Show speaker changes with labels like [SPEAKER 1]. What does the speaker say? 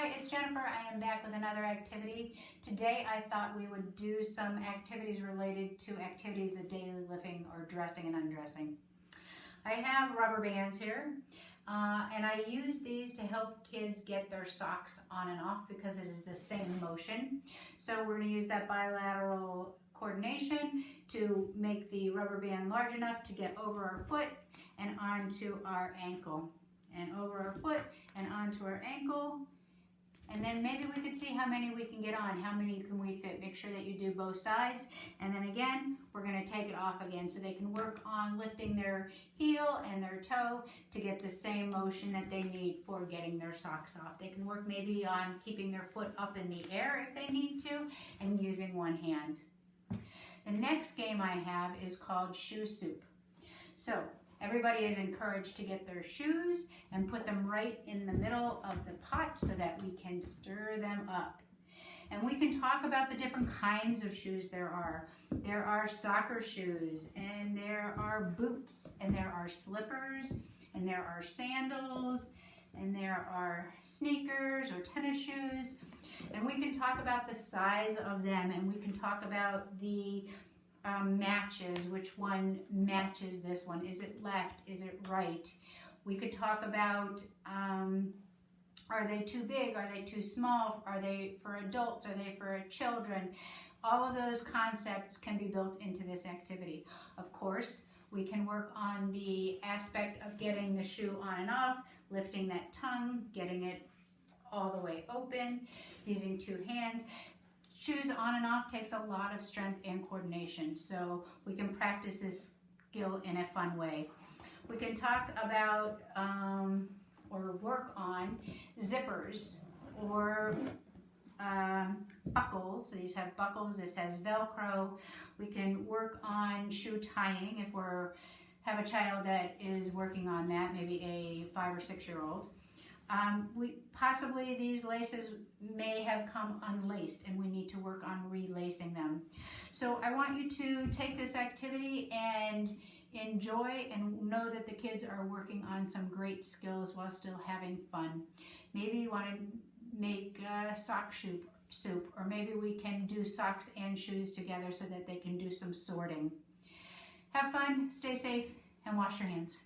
[SPEAKER 1] Hi, it's Jennifer. I am back with another activity. Today I thought we would do some activities related to activities of daily living or dressing and undressing. I have rubber bands here and I use these to help kids get their socks on and off because it is the same motion. So we're going to use that bilateral coordination to make the rubber band large enough to get over our foot and onto our ankle. And over our foot and onto our ankle. And then maybe we could see how many we can get on. How many can we fit? Make sure that you do both sides. And then again, we're going to take it off again so they can work on lifting their heel and their toe to get the same motion that they need for getting their socks off. They can work maybe on keeping their foot up in the air if they need to and using one hand. The next game I have is called Shoe Soup. So everybody is encouraged to get their shoes and put them right in the middle of the pot so that we can stir them up. And we can talk about the different kinds of shoes there are. There are soccer shoes, and there are boots, and there are slippers, and there are sandals, and there are sneakers or tennis shoes. And we can talk about the size of them, and we can talk about the matches, which one matches this one. Is it left? Is it right? We could talk about are they too big? Are they too small? Are they for adults? Are they for children? All of those concepts can be built into this activity. Of course, we can work on the aspect of getting the shoe on and off, lifting that tongue, getting it all the way open, using two hands. Shoes on and off takes a lot of strength and coordination, so we can practice this skill in a fun way. We can talk about or work on zippers or buckles. So these have buckles, this has Velcro. We can work on shoe tying if we have a child that is working on that, maybe a 5 or 6 year old. Possibly these laces may have come unlaced and we need to work on relacing them. So I want you to take this activity and enjoy and know that the kids are working on some great skills while still having fun. Maybe you want to make sock soup, or maybe we can do socks and shoes together so that they can do some sorting. Have fun, stay safe, and wash your hands.